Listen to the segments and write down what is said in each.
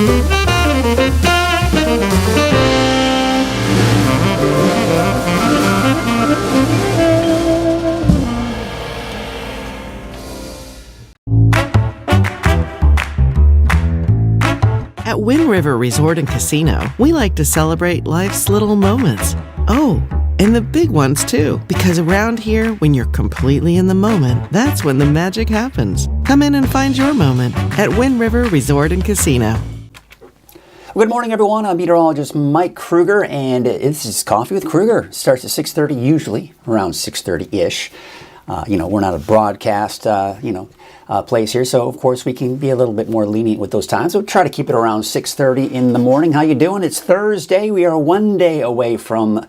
At Wind River Resort and Casino, we like to celebrate life's little moments. Oh, and the big ones too. Because around here, when you're completely in the moment, that's when the magic happens. Come in and find your moment at Wind River Resort and Casino. Good morning, everyone. I'm meteorologist Mike Krueger, and this is Coffee with Krueger. It starts at 6:30, usually around 6:30-ish. We're not a broadcast, place here, so of course we can be a little bit more lenient with those times. We'll try to keep it around 6:30 in the morning. How you doing? It's Thursday. We are one day away from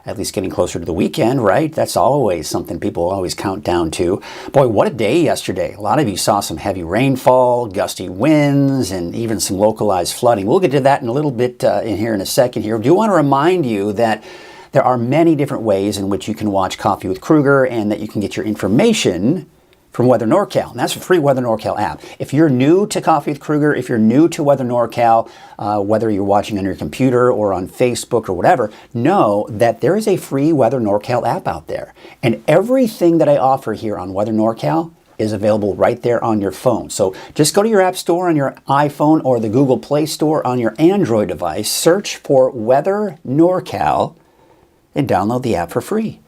at least getting closer to the weekend, right? That's always something people always count down to. Boy, what a day yesterday. A lot of you saw some heavy rainfall, gusty winds, and even some localized flooding. We'll get to that in a little bit in here in a second here. I do want to remind you that there are many different ways in which you can watch Coffee with Krueger and that you can get your information from Weather NorCal. And that's a free Weather NorCal app. If you're new to Coffee with Krueger, if you're new to Weather NorCal, whether you're watching on your computer or on Facebook or whatever, know that there is a free Weather NorCal app out there. And everything that I offer here on Weather NorCal is available right there on your phone. So just go to your app store on your iPhone or the Google Play Store on your Android device, search for Weather NorCal, and download the app for free.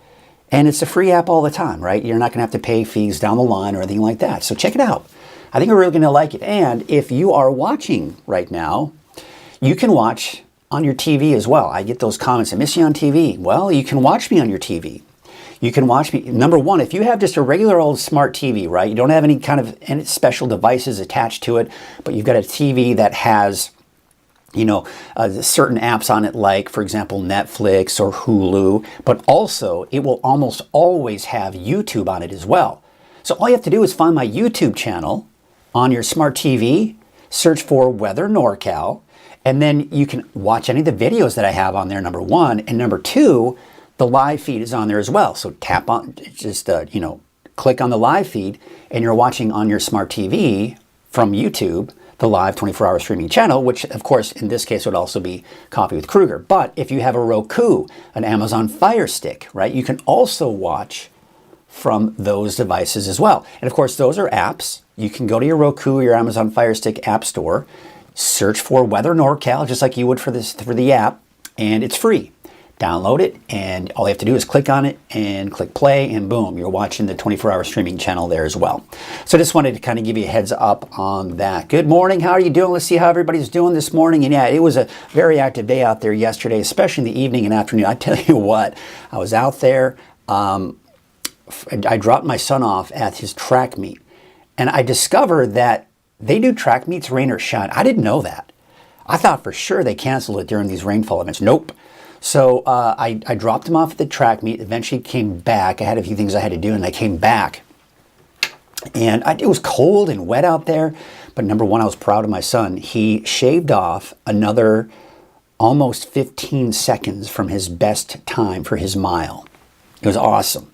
And it's a free app all the time, right? You're not going to have to pay fees down the line or anything like that. So check it out. I think you're really going to like it. And if you are watching right now, you can watch on your TV as well. I get those comments, I miss you on TV. Well, you can watch me on your TV. You can watch me. Number one, if you have just a regular old smart TV, right? You don't have any kind of any special devices attached to it, but you've got a TV that has certain apps on it, like, for example, Netflix or Hulu, but also it will almost always have YouTube on it as well. So all you have to do is find my YouTube channel on your smart TV, search for Weather NorCal, and then you can watch any of the videos that I have on there, number one. And number two, the live feed is on there as well. So tap on, click on the live feed, and you're watching on your smart TV from YouTube the live 24-hour streaming channel, which of course in this case would also be Coffee with Krueger. But if you have a Roku, an Amazon Fire Stick, right, you can also watch from those devices as well. And of course those are apps. You can go to your Roku, your Amazon Fire Stick app store, search for Weather NorCal just like you would for the app, and it's free. Download it, and all you have to do is click on it and click play, and boom, you're watching the 24-hour streaming channel there as well. So I just wanted to kind of give you a heads up on that. Good morning. How are you doing? Let's see how everybody's doing this morning. And yeah, it was a very active day out there yesterday, especially in the evening and afternoon. I tell you what, I was out there. I dropped my son off at his track meet, and I discovered that they do track meets rain or shine. I didn't know that. I thought for sure they canceled it during these rainfall events. Nope. So I dropped him off at the track meet, eventually came back. I had a few things I had to do, and I came back. And it was cold and wet out there, but number one, I was proud of my son. He shaved off another almost 15 seconds from his best time for his mile. It was awesome.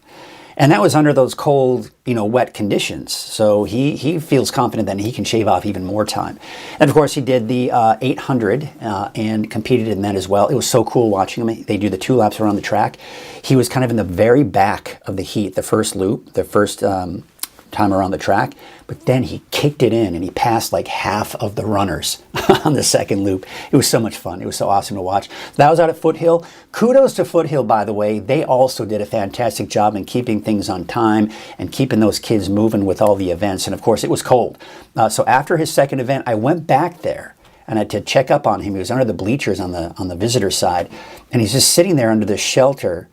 And that was under those cold, wet conditions. So he feels confident that he can shave off even more time. And of course, he did the 800 and competed in that as well. It was so cool watching him. They do the 2 laps around the track. He was kind of in the very back of the heat, the first loop, the first time around the track. But then he kicked it in and he passed like half of the runners on the second loop. It was so much fun. It was so awesome to watch. That was out at Foothill. Kudos to Foothill, by the way. They also did a fantastic job in keeping things on time and keeping those kids moving with all the events. And of course, it was cold. So after his second event, I went back there and I had to check up on him. He was under the bleachers on the visitor side. And he's just sitting there under the shelter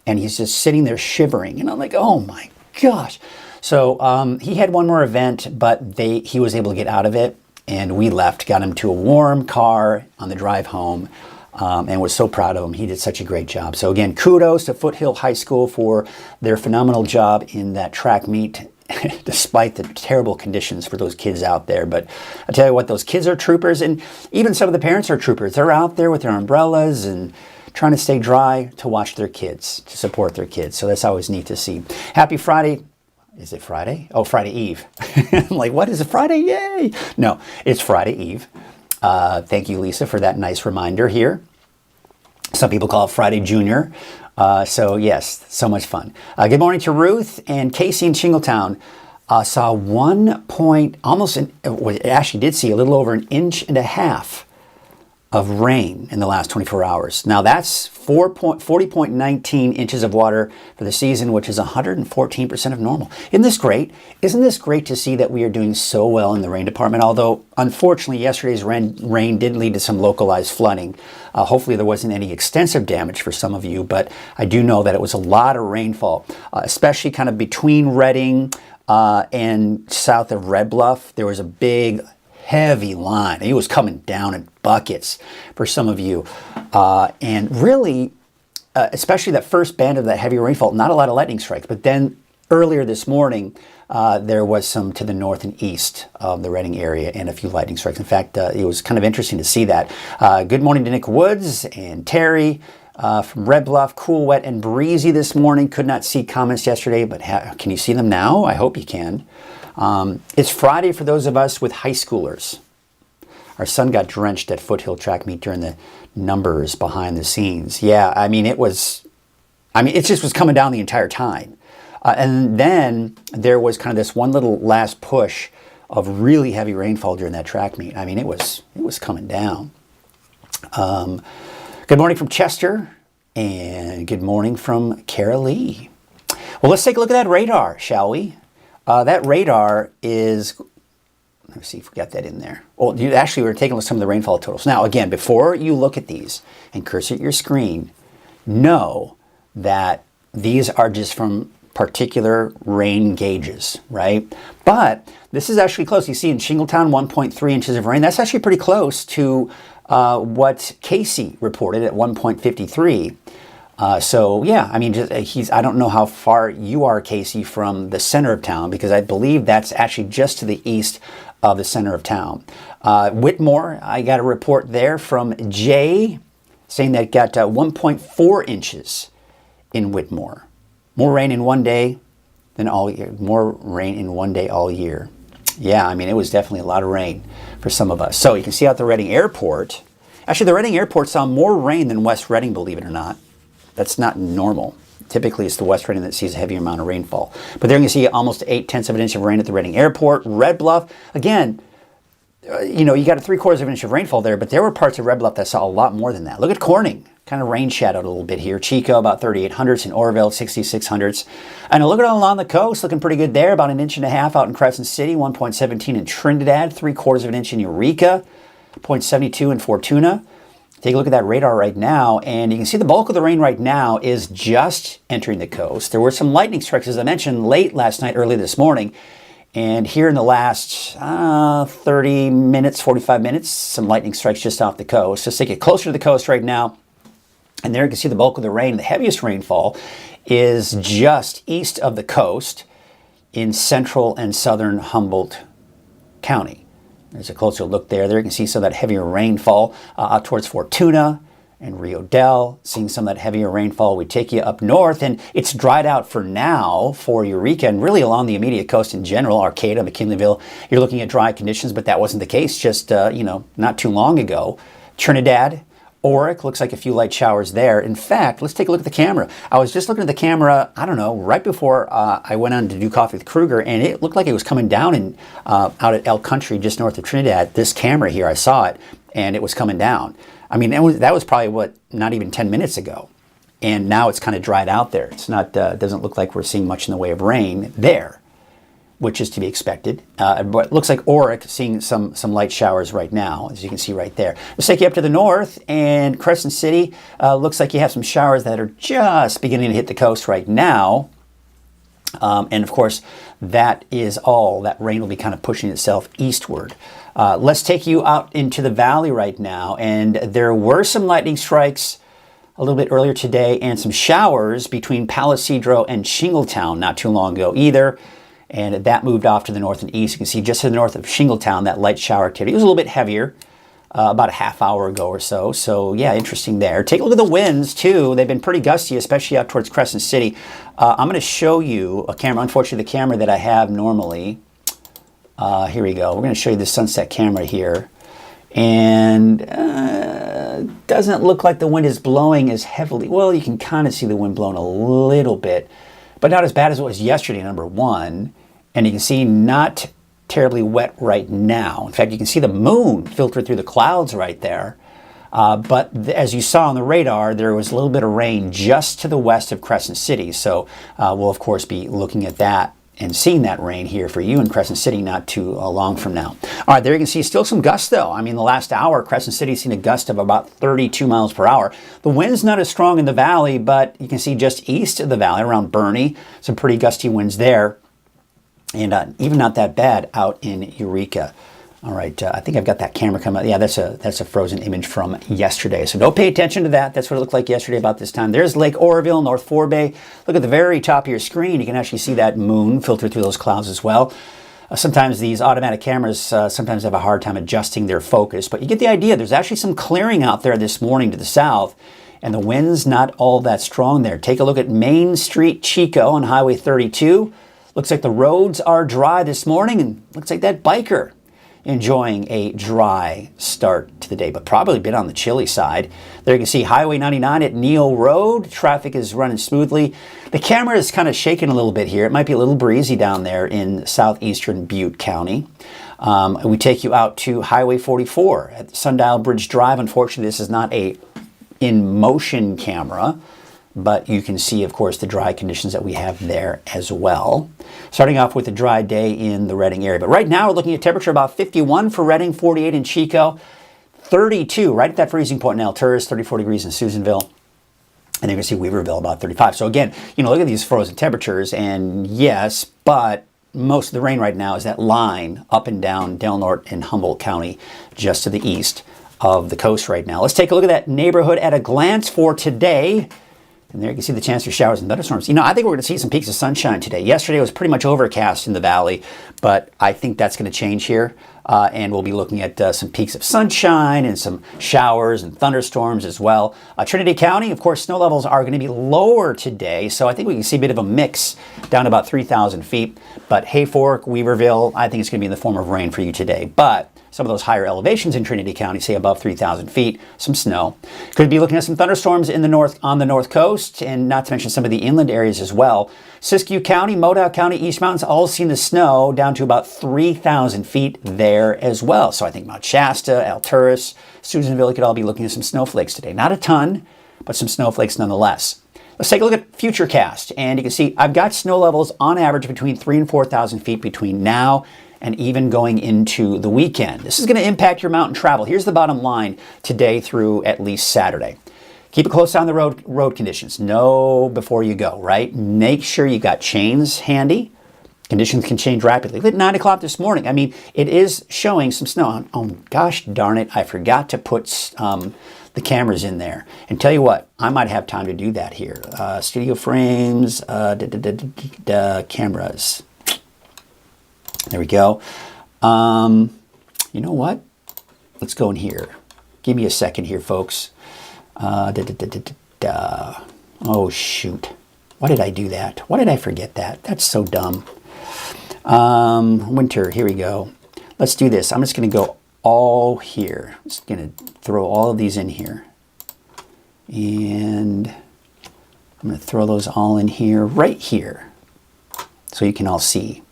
and he's just sitting there shivering. And I'm like, oh my gosh. So he had one more event, but he was able to get out of it, and we left, got him to a warm car on the drive home, and was so proud of him. He did such a great job. So again, kudos to Foothill High School for their phenomenal job in that track meet, despite the terrible conditions for those kids out there. But I tell you what, those kids are troopers, and even some of the parents are troopers. They're out there with their umbrellas and trying to stay dry to watch their kids, to support their kids. So that's always neat to see. Happy Friday. Is it Friday? Oh, Friday Eve. I'm like, what is it? Friday? Yay! No, it's Friday Eve. Thank you, Lisa, for that nice reminder here. Some people call it Friday Junior. So yes, so much fun. Good morning to Ruth and Casey in Shingletown. Saw it actually did see a little over 1.5 inches of rain in the last 24 hours. Now that's 40.19 inches of water for the season, which is 114% of normal. Isn't this great? Isn't this great to see that we are doing so well in the rain department? Although, unfortunately, yesterday's rain did lead to some localized flooding. Hopefully there wasn't any extensive damage for some of you, but I do know that it was a lot of rainfall, especially kind of between Reading and south of Red Bluff. There was a big heavy line. It was coming down in buckets for some of you. And really, especially that first band of that heavy rainfall, not a lot of lightning strikes. But then earlier this morning, there was some to the north and east of the Reading area and a few lightning strikes. In fact, it was kind of interesting to see that. Good morning to Nick Woods and Terry from Red Bluff. Cool, wet, and breezy this morning. Could not see comments yesterday, but can you see them now? I hope you can. It's Friday for those of us with high schoolers. Our son got drenched at Foothill track meet during the numbers behind the scenes. Yeah, it just was coming down the entire time. And then there was kind of this one little last push of really heavy rainfall during that track meet. It was coming down. Good morning from Chester, and good morning from Cara Lee. Well, let's take a look at that radar, shall we? That radar is, let me see if we got that in there. Well, we're taking a look at some of the rainfall totals. Now, again, before you look at these and cursor at your screen, know that these are just from particular rain gauges, right? But this is actually close. You see in Shingletown, 1.3 inches of rain. That's actually pretty close to what Casey reported at 1.53. So yeah, I don't know how far you are, Casey, from the center of town, because I believe that's actually just to the east of the center of town. Whitmore, I got a report there from Jay saying that it got 1.4 inches in Whitmore. More rain in one day than all year. More rain in one day all year. Yeah, it was definitely a lot of rain for some of us. So you can see out the Reading Airport. Actually, the Reading Airport saw more rain than West Reading, believe it or not. That's not normal. Typically, it's the West Reading that sees a heavier amount of rainfall. But there you can see almost 0.8 of an inch of rain at the Reading Airport. Red Bluff, again, you got a 3/4 of an inch of rainfall there, but there were parts of Red Bluff that saw a lot more than that. Look at Corning, kind of rain shadowed a little bit here. Chico, about 3,800s, and Orville, 6,600s. And look at all along the coast, looking pretty good there. About 1.5 inches out in Crescent City, 1.17 in Trinidad, 3/4 of an inch in Eureka, 0.72 in Fortuna. Take a look at that radar right now, and you can see the bulk of the rain right now is just entering the coast. There were some lightning strikes, as I mentioned, late last night, early this morning. And here in the last 30 minutes, 45 minutes, some lightning strikes just off the coast. Let's take it closer to the coast right now. And there you can see the bulk of the rain. The heaviest rainfall is just east of the coast in central and southern Humboldt County. There's a closer look there. There you can see some of that heavier rainfall out towards Fortuna and Rio Del. Seeing some of that heavier rainfall. We take you up north, and it's dried out for now for Eureka and really along the immediate coast in general. Arcata, McKinleyville, you're looking at dry conditions, but that wasn't the case just, not too long ago. Trinidad, Oric, looks like a few light showers there. In fact, let's take a look at the camera. I was just looking at the camera, right before I went on to do Coffee with Krueger, and it looked like it was coming down out at Elk Country, just north of Trinidad. This camera here, I saw it, and it was coming down. That was probably, not even 10 minutes ago. And now it's kind of dried out there. It's not, doesn't look like we're seeing much in the way of rain there, which is to be expected. But it looks like Oric seeing some light showers right now, as you can see right there. Let's take you up to the north, and Crescent City looks like you have some showers that are just beginning to hit the coast right now. And of course, that is all. That rain will be kind of pushing itself eastward. Let's take you out into the valley right now, and there were some lightning strikes a little bit earlier today and some showers between Palisadro and Shingletown not too long ago either. And that moved off to the north and east. You can see just to the north of Shingletown, that light shower activity. It was a little bit heavier, about a half hour ago or so. So yeah, interesting there. Take a look at the winds too. They've been pretty gusty, especially out towards Crescent City. I'm going to show you a camera. Unfortunately, the camera that I have normally. Here we go. We're going to show you the sunset camera here. And doesn't look like the wind is blowing as heavily. Well, you can kind of see the wind blowing a little bit, but not as bad as it was yesterday, number one. And you can see not terribly wet right now. In fact, you can see the moon filtered through the clouds right there. But as you saw on the radar, there was a little bit of rain just to the west of Crescent City. So we'll, of course, be looking at that and seeing that rain here for you in Crescent City not too long from now. All right, there you can see still some gusts, though. I mean, the last hour, Crescent City's seen a gust of about 32 miles per hour. The wind's not as strong in the valley, but you can see just east of the valley, around Bernie, some pretty gusty winds there. And even not that bad out in Eureka. All right, I think I've got that camera coming up. Yeah, that's a frozen image from yesterday. So don't pay attention to that. That's what it looked like yesterday about this time. There's Lake Oroville, North Forebay. Look at the very top of your screen. You can actually see that moon filter through those clouds as well. Sometimes these automatic cameras sometimes have a hard time adjusting their focus, but you get the idea. There's actually some clearing out there this morning to the south, and the wind's not all that strong there. Take a look at Main Street, Chico on Highway 32. Looks like the roads are dry this morning, and looks like that biker enjoying a dry start to the day, but probably a bit on the chilly side. There you can see Highway 99 at Neal Road. Traffic is running smoothly. The camera is kind of shaking a little bit here. It might be a little breezy down there in southeastern Butte County. We take you out to Highway 44 at Sundial Bridge Drive. Unfortunately, this is not a in-motion camera, but you can see, of course, the dry conditions that we have there as well. Starting off with a dry day in the Redding area. But right now, we're looking at temperature about 51 for Redding, 48 in Chico, 32 right at that freezing point in Alturas, 34 degrees in Susanville. And then you can see Weaverville about 35. So again, look at these frozen temperatures. And yes, but most of the rain right now is that line up and down Del Norte and Humboldt County, just to the east of the coast right now. Let's take a look at that neighborhood at a glance for today. And there you can see the chance for showers and thunderstorms. I think we're going to see some peaks of sunshine today. Yesterday was pretty much overcast in the valley, but I think that's going to change here. And we'll be looking at some peaks of sunshine and some showers and thunderstorms as well. Trinity County, of course, snow levels are going to be lower today, so I think we can see a bit of a mix down to about 3,000 feet. But Hayfork, Weaverville, I think it's going to be in the form of rain for you today. But some of those higher elevations in Trinity County, say above 3,000 feet, some snow. Could be looking at some thunderstorms in the north, on the north coast, and not to mention some of the inland areas as well. Siskiyou County, Modoc County, East Mountains, all seen the snow down to about 3,000 feet there as well. So I think Mount Shasta, Alturas, Susanville could all be looking at some snowflakes today. Not a ton, but some snowflakes nonetheless. Let's take a look at Futurecast, and you can see I've got snow levels on average between 3,000 and 4,000 feet between now and even going into the weekend. This is going to impact your mountain travel. Here's the bottom line today through at least Saturday. Keep a close eye on the road conditions. Know before you go, right? Make sure you got chains handy. Conditions can change rapidly. At 9 o'clock this morning, it is showing some snow. Oh, gosh darn it, I forgot to put the cameras in there. And tell you what, I might have time to do that here. Studio frames, cameras. There we go. You know what? Let's go in here. Give me a second here, folks. Oh, shoot. Why did I do that? Why did I forget that? That's so dumb. Winter, here we go. Let's do this. I'm just going to go all here. I'm just going to throw all of these in here. And I'm going to throw those all in here, right here. So you can all see.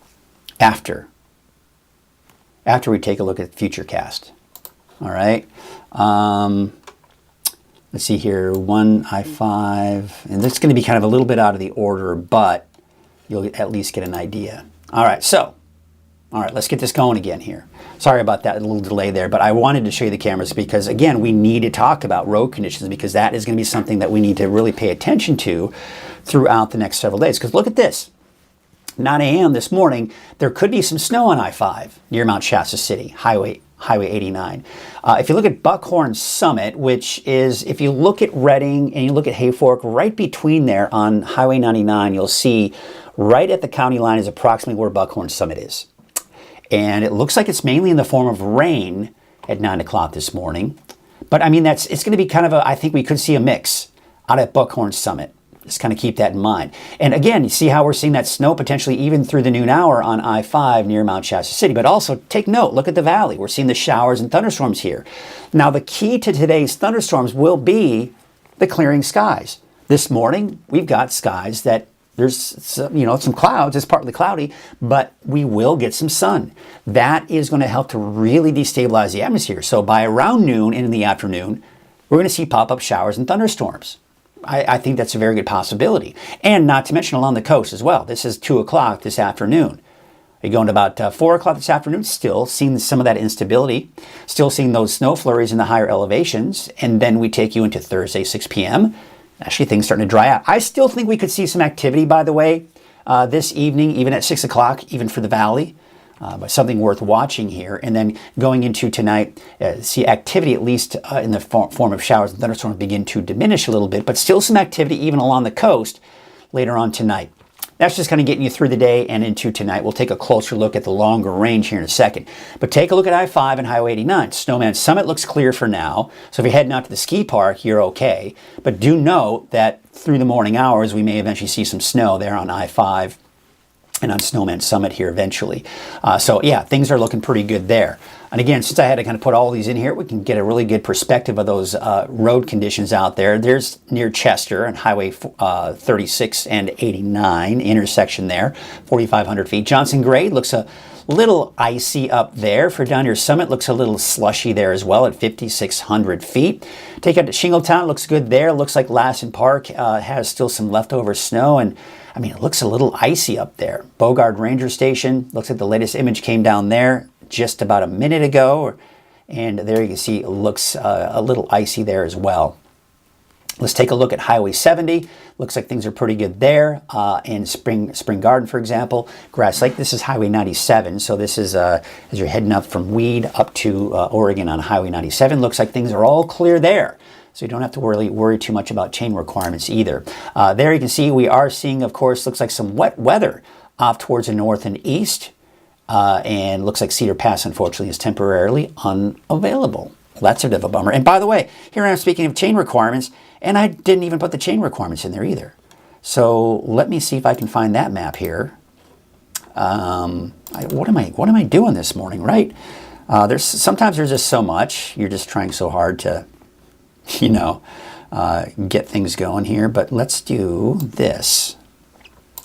After we take a look at Futurecast. All right. Let's see here, 1 I-5, and this is going to be kind of a little bit out of the order, but you'll at least get an idea. All right, let's get this going again here. Sorry about that little delay there, but I wanted to show you the cameras because, again, we need to talk about road conditions because that is going to be something that we need to really pay attention to throughout the next several days. Because look at this. 9 a.m. this morning, there could be some snow on I-5 near Mount Shasta City, Highway 89. If you look at Buckhorn Summit, which is, if you look at Redding and you look at Hayfork, right between there on Highway 99, you'll see right at the county line is approximately where Buckhorn Summit is. And it looks like it's mainly in the form of rain at 9 o'clock this morning. But it's going to be kind of I think we could see a mix out at Buckhorn Summit. Just kind of keep that in mind. And again, you see how we're seeing that snow potentially even through the noon hour on I-5 near Mount Shasta City. But also take note, look at the valley. We're seeing the showers and thunderstorms here. Now the key to today's thunderstorms will be the clearing skies. This morning, we've got skies that there's some clouds. It's partly cloudy, but we will get some sun. That is going to help to really destabilize the atmosphere. So by around noon and in the afternoon, we're going to see pop-up showers and thunderstorms. I think that's a very good possibility. And not to mention along the coast as well. This is 2 o'clock this afternoon. You're going to about 4 o'clock this afternoon, still seeing some of that instability, still seeing those snow flurries in the higher elevations. And then we take you into Thursday, 6 p.m. Actually, things starting to dry out. I still think we could see some activity, by the way, this evening, even at 6 o'clock, even for the valley. But something worth watching here. And then going into tonight, see activity, at least in the form of showers and thunderstorms, begin to diminish a little bit, but still some activity even along the coast later on tonight. That's just kind of getting you through the day and into tonight. We'll take a closer look at the longer range here in a second. But take a look at I-5 and Highway 89. Snowman Summit looks clear for now. So if you're heading out to the ski park, you're okay. But do note that through the morning hours, we may eventually see some snow there on I-5 and on Snowman Summit here eventually. So yeah, things are looking pretty good there. And again, since I had to kind of put all these in here, we can get a really good perspective of those road conditions out there. There's near Chester and Highway 36 and 89 intersection there, 4,500 feet. Johnson Grade looks a little icy up there. For down near Summit, looks a little slushy there as well at 5,600 feet. Take out to Shingletown, looks good there. Looks like Lassen Park has still some leftover snow, and I mean, it looks a little icy up there. Bogard Ranger Station, looks like the latest image came down there just about a minute ago. And there you can see it looks a little icy there as well. Let's take a look at Highway 70. Looks like things are pretty good there. In Spring Garden, for example. Grass Lake, this is Highway 97. So this is as you're heading up from Weed up to Oregon on Highway 97. Looks like things are all clear there. So you don't have to worry too much about chain requirements either. There you can see we are seeing, of course, looks like some wet weather off towards the north and east. And looks like Cedar Pass, unfortunately, is temporarily unavailable. Well, that's a bit of a bummer. And by the way, here I am speaking of chain requirements, and I didn't even put the chain requirements in there either. So let me see if I can find that map here. What am I doing this morning, right? Sometimes there's just so much. You're just trying so hard to get things going here. But let's do this.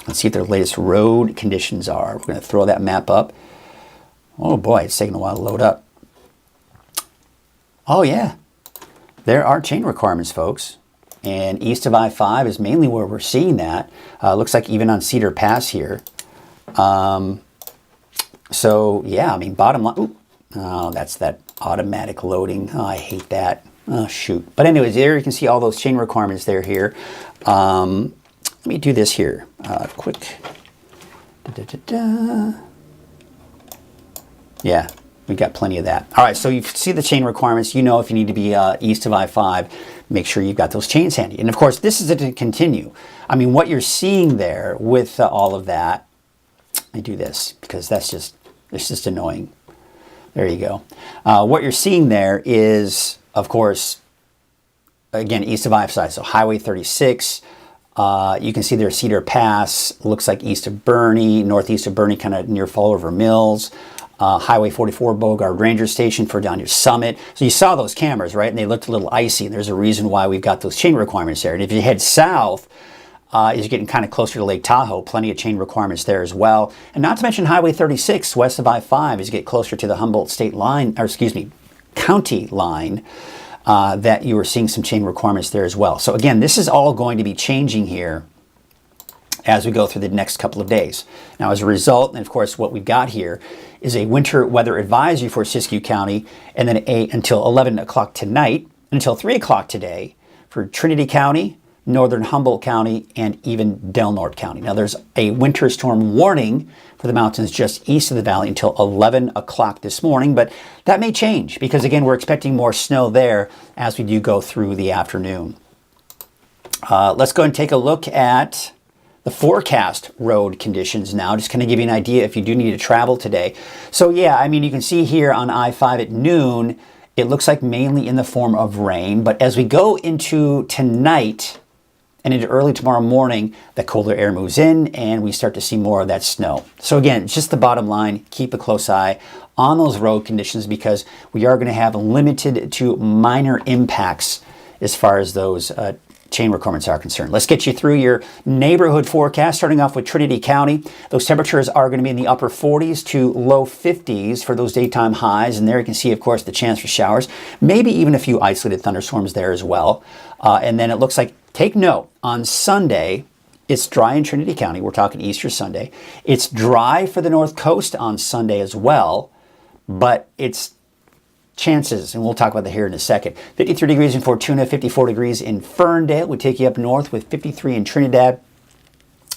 Let's see what their latest road conditions are. We're going to throw that map up. Oh boy, it's taking a while to load up. Oh yeah, there are chain requirements, folks. And east of I-5 is mainly where we're seeing that. Looks like even on Cedar Pass here. So yeah, I mean, bottom line. Ooh, oh, that's that automatic loading. Oh, I hate that. Oh, shoot. But anyways, there you can see all those chain requirements there here. Let me do this here. Quick. Yeah, we got plenty of that. All right, so you see the chain requirements. You know if you need to be east of I-5, make sure you've got those chains handy. And of course, this is to continue. I mean, what you're seeing there with all of that, I do this because it's just annoying. There you go. What you're seeing there is, of course, again, east of I-5, so Highway 36. You can see there Cedar Pass, looks like east of Bernie, northeast of Bernie, kind of near Fall River Mills. Highway 44, Bogard Ranger Station for down your Summit. So you saw those cameras, right? And they looked a little icy. And there's a reason why we've got those chain requirements there. And if you head south, as you're getting kind of closer to Lake Tahoe, plenty of chain requirements there as well. And not to mention Highway 36, west of I-5, as you get closer to the Humboldt state line, or excuse me, county line. That you are seeing some chain requirements there as well. So again, this is all going to be changing here as we go through the next couple of days. Now, as a result, and of course, what we've got here is a winter weather advisory for Siskiyou County, and then until 11 o'clock tonight, until 3 o'clock today for Trinity County, northern Humboldt County, and even Del Norte County. Now, there's a winter storm warning for the mountains just east of the valley until 11 o'clock this morning, but that may change because, again, we're expecting more snow there as we do go through the afternoon. Let's go and take a look at the forecast road conditions now, just kind of give you an idea if you do need to travel today. So, yeah, I mean, you can see here on I-5 at noon, it looks like mainly in the form of rain, but as we go into tonight and into early tomorrow morning, the colder air moves in and we start to see more of that snow. So again, just the bottom line, keep a close eye on those road conditions because we are going to have limited to minor impacts as far as those chain requirements are concerned. Let's get you through your neighborhood forecast, starting off with Trinity County. Those temperatures are going to be in the upper 40s to low 50s for those daytime highs. And there you can see, of course, the chance for showers, maybe even a few isolated thunderstorms there as well. And then it looks like, take note, on Sunday, it's dry in Trinity County. We're talking Easter Sunday. It's dry for the North Coast on Sunday as well, but it's chances, and we'll talk about that here in a second. 53 degrees in Fortuna, 54 degrees in Ferndale. We take you up north with 53 in Trinidad.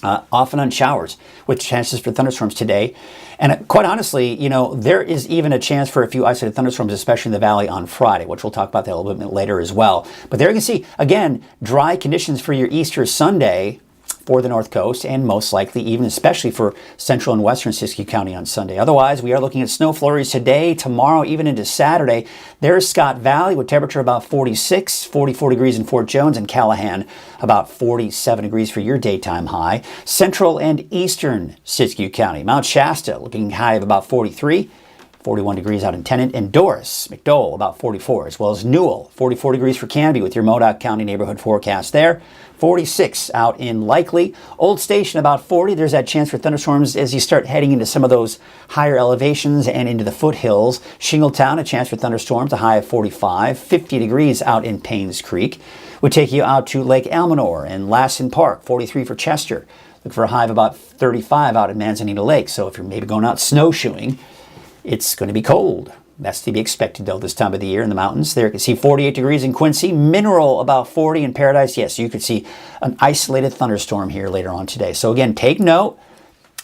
Off and on showers with chances for thunderstorms today. And quite honestly, you know, there is even a chance for a few isolated thunderstorms, especially in the valley on Friday, which we'll talk about that a little bit later as well. But there you can see, again, dry conditions for your Easter Sunday for the North Coast, and most likely even especially for central and western Siskiyou County on Sunday. Otherwise, we are looking at snow flurries today, tomorrow, even into Saturday. There's Scott Valley with temperature about 46, 44 degrees in Fort Jones, and Callahan about 47 degrees for your daytime high. Central and eastern Siskiyou County. Mount Shasta looking high of about 43. 41 degrees out in Tennant, and Doris, McDowell, about 44, as well as Newell, 44 degrees for Canby with your Modoc County neighborhood forecast there. 46 out in Likely. Old Station, about 40. There's that chance for thunderstorms as you start heading into some of those higher elevations and into the foothills. Shingletown, a chance for thunderstorms, a high of 45. 50 degrees out in Paynes Creek. Would take you out to Lake Almanor and Lassen Park, 43 for Chester. Look for a high of about 35 out at Manzanita Lake. So if you're maybe going out snowshoeing, it's going to be cold. That's to be expected, though, this time of the year in the mountains. There you can see 48 degrees in Quincy. Mineral, about 40 in Paradise. Yes, you could see an isolated thunderstorm here later on today. So again, take note.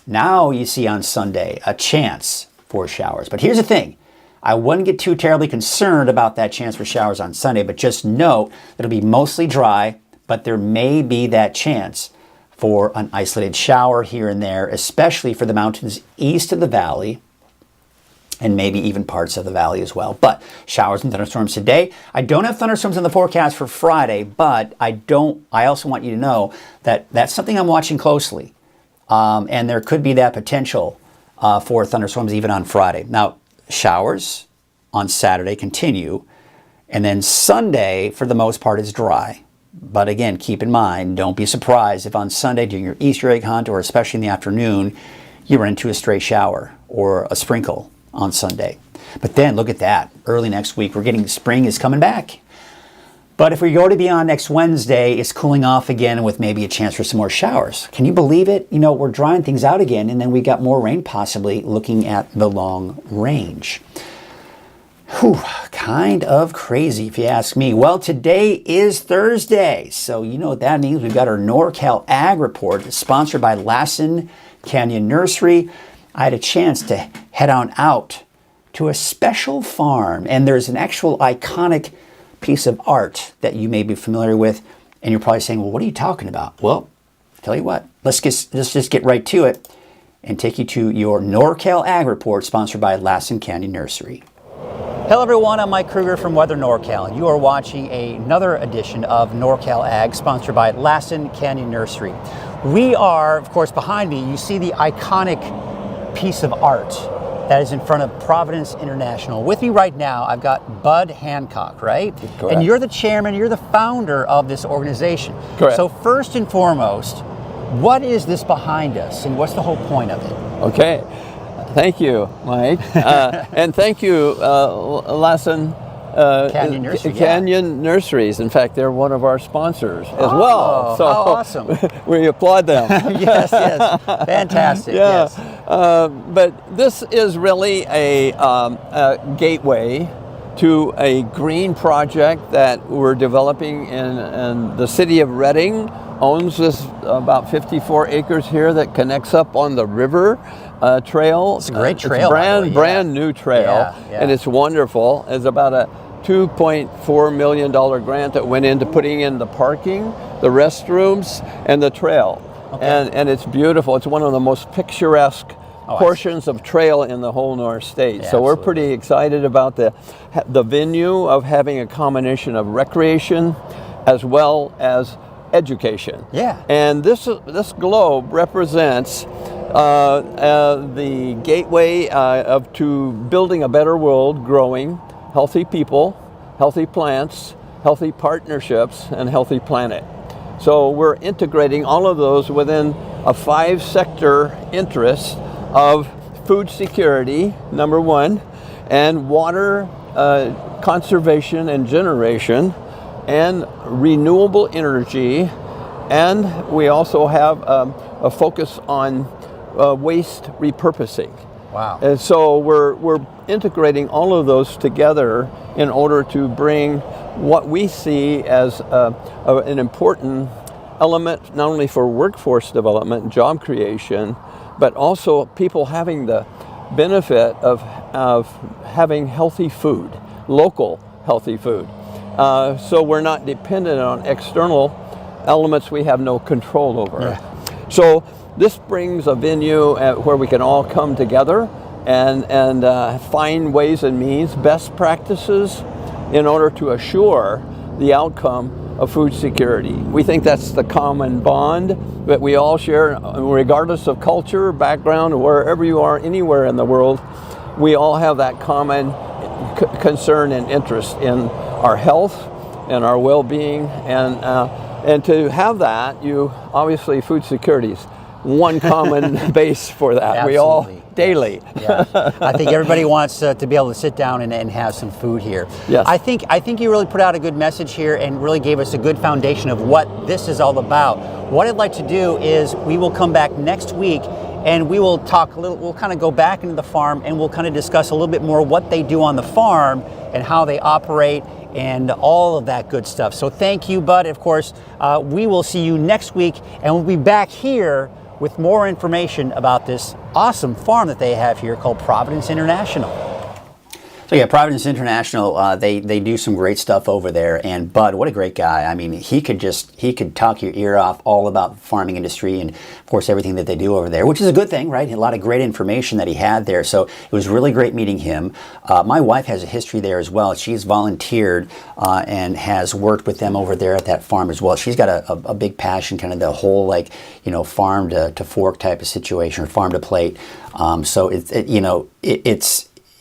Now you see on Sunday a chance for showers. But here's the thing. I wouldn't get too terribly concerned about that chance for showers on Sunday, but just note that it'll be mostly dry, but there may be that chance for an isolated shower here and there, especially for the mountains east of the valley, and maybe even parts of the valley as well. But showers and thunderstorms today. I don't have thunderstorms in the forecast for Friday, but I also want you to know that that's something I'm watching closely. And there could be that potential for thunderstorms even on Friday. Now, showers on Saturday continue. And then Sunday, for the most part, is dry. But again, keep in mind, don't be surprised if on Sunday during your Easter egg hunt, or especially in the afternoon, you run into a stray shower or a sprinkle on Sunday. But then look at that. Early next week, we're getting spring is coming back. But if we go to beyond next Wednesday, it's cooling off again with maybe a chance for some more showers. Can you believe it? You know, we're drying things out again, and then we got more rain possibly looking at the long range. Whew, kind of crazy if you ask me. Well, today is Thursday, so you know what that means. We've got our NorCal Ag Report, sponsored by Lassen Canyon Nursery. I had a chance to head on out to a special farm, and there's an actual iconic piece of art that you may be familiar with, and you're probably saying, well, what are you talking about? Well, I'll tell you what, let's just get right to it and take you to your NorCal Ag Report, sponsored by Lassen Canyon Nursery. Hello everyone, I'm Mike Krueger from Weather NorCal, and you are watching another edition of NorCal Ag, sponsored by Lassen Canyon Nursery. We are, of course, behind me, you see the iconic piece of art that is in front of Providence International. With me right now, I've got Bud Hancock, right? Correct. And you're the chairman, you're the founder of this organization. Correct. So first and foremost, what is this behind us, and what's the whole point of it? Okay. Thank you, Mike. And thank you, Lassen Canyon Nursery. Canyon Nurseries. In fact, they're one of our sponsors as well. So how awesome. We applaud them. Yes, fantastic. Yeah. Yes. But this is really a gateway to a green project that we're developing in the city of Reading. Owns this about 54 acres here that connects up on the river trail. It's a great trail. It's brand new trail, and it's wonderful. It's about a $2.4 million grant that went into putting in the parking, the restrooms, and the trail. Okay. And it's beautiful. It's one of the most picturesque portions of trail in the whole North State. Yeah, so we're pretty excited about the venue of having a combination of recreation as well as education. Yeah. And this globe represents the gateway to building a better world, growing healthy people, healthy plants, healthy partnerships, and healthy planet. So we're integrating all of those within a 5-sector interest of food security, number one, and water conservation and generation, and renewable energy, and we also have a focus on waste repurposing. Wow. And so we're integrating all of those together in order to bring what we see as an important element, not only for workforce development and job creation, but also people having the benefit of having healthy food, local healthy food. So we're not dependent on external elements we have no control over. Yeah. So this brings a venue where we can all come together and find ways and means, best practices, in order to assure the outcome of food security. We think that's the common bond that we all share, regardless of culture, background, wherever you are, anywhere in the world. We all have that common concern and interest in our health and our well-being, and to have that, you obviously food security is one common base for that. Absolutely. We all daily. Yeah. I think everybody wants to be able to sit down and have some food here. Yes. I think you really put out a good message here and really gave us a good foundation of what this is all about. What I'd like to do is we will come back next week and we will talk a little, we'll kind of go back into the farm and we'll kind of discuss a little bit more what they do on the farm and how they operate and all of that good stuff. So thank you, Bud. Of course, we will see you next week and we'll be back here with more information about this awesome farm that they have here called Providence International. So yeah, Providence International, they do some great stuff over there. And Bud, what a great guy. I mean, he could talk your ear off all about the farming industry and, of course, everything that they do over there, which is a good thing, right? A lot of great information that he had there. So it was really great meeting him. My wife has a history there as well. She's volunteered and has worked with them over there at that farm as well. She's got a big passion, kind of the whole, like, you know, farm to fork type of situation, or farm to plate. So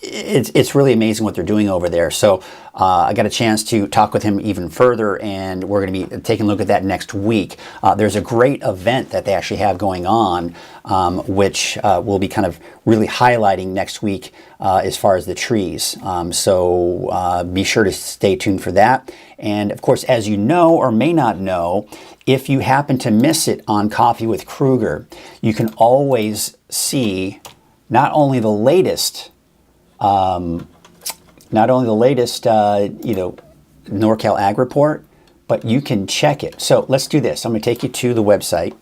it's really amazing what they're doing over there. So I got a chance to talk with him even further, and we're going to be taking a look at that next week. There's a great event that they actually have going on, which we'll be kind of really highlighting next week as far as the trees. So be sure to stay tuned for that. And of course, as you know or may not know, if you happen to miss it on Coffee with Krueger, you can always see not only the latest NorCal Ag Report, but you can check it. So let's do this. I'm going to take you to the website,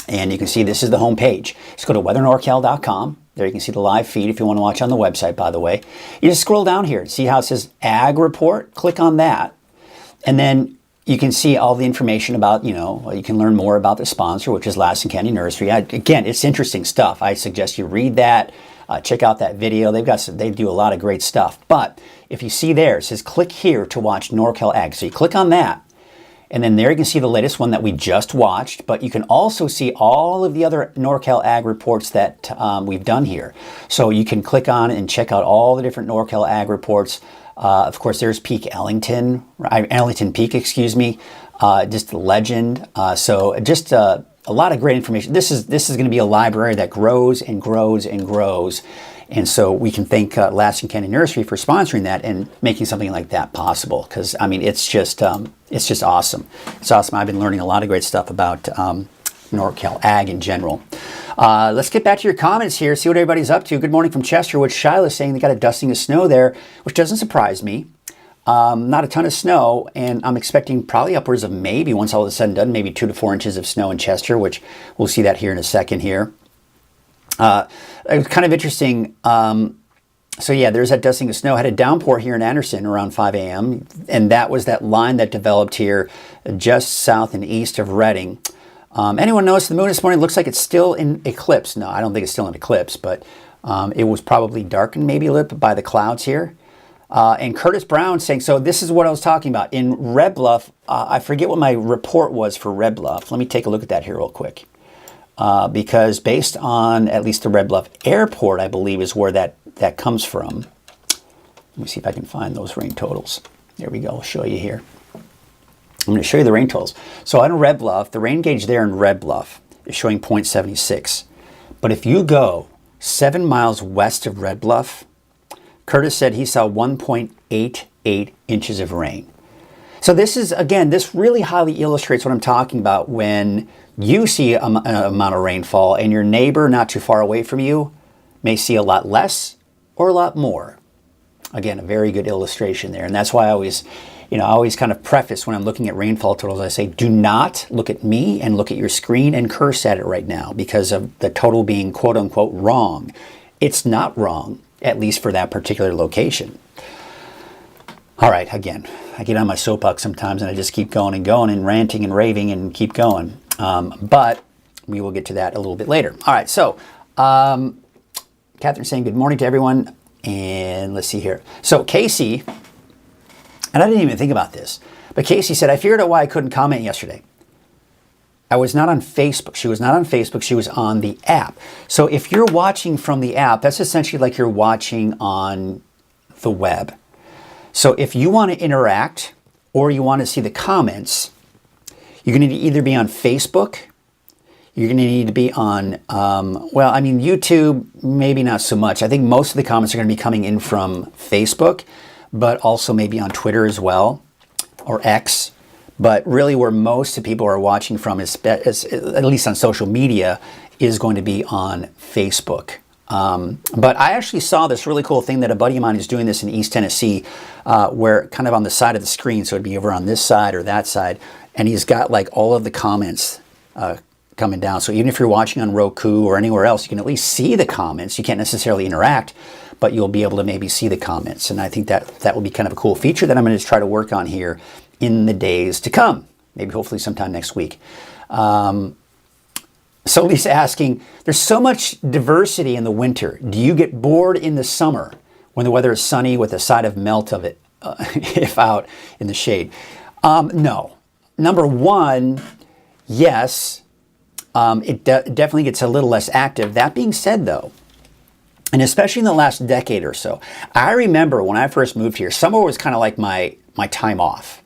and you can see this is the home page. Just go to weathernorcal.com. There you can see the live feed if you want to watch on the website, by the way. You just scroll down here. See how it says Ag Report? Click on that, and then you can see all the information about, you can learn more about the sponsor, which is Lassen County Nursery. Again, it's interesting stuff. I suggest you read that. Check out that video. They do a lot of great stuff. But if you see there, it says click here to watch NorCal Ag. So you click on that, and then there you can see the latest one that we just watched. But you can also see all of the other NorCal Ag reports that we've done here. So you can click on and check out all the different NorCal Ag reports. Of course, there's Arlington Peak, excuse me. Just a legend. So just a lot of great information. This is going to be a library that grows and grows and grows. And so we can thank Lassen County Nursery for sponsoring that and making something like that possible. Because, I mean, it's just awesome. It's awesome. I've been learning a lot of great stuff about NorCal Ag in general. Let's get back to your comments here, see what everybody's up to. Good morning from Chester, which Shiloh's saying they got a dusting of snow there, which doesn't surprise me. Not a ton of snow, and I'm expecting probably upwards of maybe, once all is said and done, maybe 2 to 4 inches of snow in Chester, which we'll see that here in a second here. It was kind of interesting. So yeah, there's that dusting of snow. Had a downpour here in Anderson around 5 a.m., and that was that line that developed here just south and east of Reading. Anyone notice the moon this morning looks like it's still in eclipse? No, I don't think it's still in eclipse, but it was probably darkened maybe a little bit by the clouds here. And Curtis Brown saying, so this is what I was talking about. In Red Bluff, I forget what my report was for Red Bluff. Let me take a look at that here real quick. Because based on at least the Red Bluff Airport, I believe is where that comes from. Let me see if I can find those rain totals. There we go. I'll show you here. I'm going to show you the rain totals. So in Red Bluff, the rain gauge there in Red Bluff is showing 0.76. But if you go 7 miles west of Red Bluff, Curtis said he saw 1.88 inches of rain. So this is, again, this really highly illustrates what I'm talking about when you see an amount of rainfall and your neighbor not too far away from you may see a lot less or a lot more. Again, a very good illustration there. And that's why I always kind of preface when I'm looking at rainfall totals, I say, do not look at me and look at your screen and curse at it right now because of the total being quote unquote wrong. It's not wrong, at least for that particular location. All right, again, I get on my soapbox sometimes and I just keep going and ranting and raving and keep going. But we will get to that a little bit later. All right, so Catherine's saying good morning to everyone. And let's see here. So Casey, and I didn't even think about this, but Casey said, I figured out why I couldn't comment yesterday. I was not on Facebook. She was not on Facebook. She was on the app. So if you're watching from the app, that's essentially like you're watching on the web. So if you want to interact or you want to see the comments, you're going to either be on Facebook, you're going to need to be on, YouTube, maybe not so much. I think most of the comments are going to be coming in from Facebook, but also maybe on Twitter as well, or X. But really where most of the people are watching from, is at least on social media, is going to be on Facebook. But I actually saw this really cool thing that a buddy of mine is doing this in East Tennessee, where kind of on the side of the screen, so it'd be over on this side or that side, and he's got like all of the comments coming down. So even if you're watching on Roku or anywhere else, you can at least see the comments. You can't necessarily interact, but you'll be able to maybe see the comments. And I think that will be kind of a cool feature that I'm going to try to work on here in the days to come. Maybe hopefully sometime next week. So Lisa asking, there's so much diversity in the winter. Do you get bored in the summer when the weather is sunny with a side of melt of it, if out in the shade? No. Number one, yes. It definitely gets a little less active. That being said, though, and especially in the last decade or so, I remember when I first moved here, summer was kind of like my time off.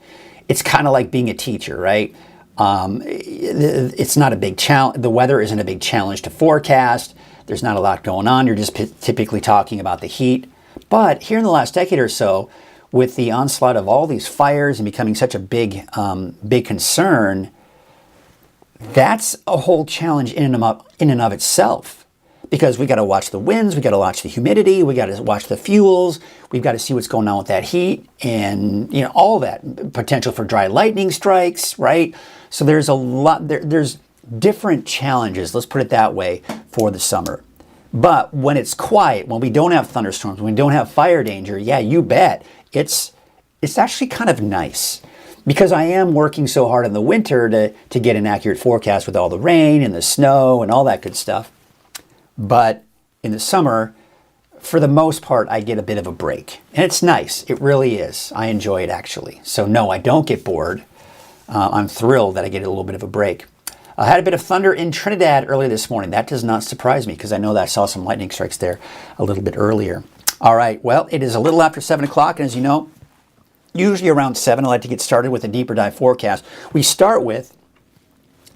It's kind of like being a teacher, right? It's not a big challenge. The weather isn't a big challenge to forecast. There's not a lot going on. You're just typically talking about the heat. But here in the last decade or so, with the onslaught of all these fires and becoming such a big concern, that's a whole challenge in and of itself, because we got to watch the winds, we got to watch the humidity, we got to watch the fuels, we've got to see what's going on with that heat, and all that potential for dry lightning strikes, right? So there's a lot. There's different challenges. Let's put it that way for the summer. But when it's quiet, when we don't have thunderstorms, when we don't have fire danger, yeah, you bet, it's actually kind of nice. Because I am working so hard in the winter to get an accurate forecast with all the rain and the snow and all that good stuff. But in the summer, for the most part, I get a bit of a break. And it's nice. It really is. I enjoy it, actually. So no, I don't get bored. I'm thrilled that I get a little bit of a break. I had a bit of thunder in Trinidad earlier this morning. That does not surprise me because I know that I saw some lightning strikes there a little bit earlier. All right, well, it is a little after 7 o'clock, and as you know, usually around 7, I like to get started with a deeper dive forecast. We start with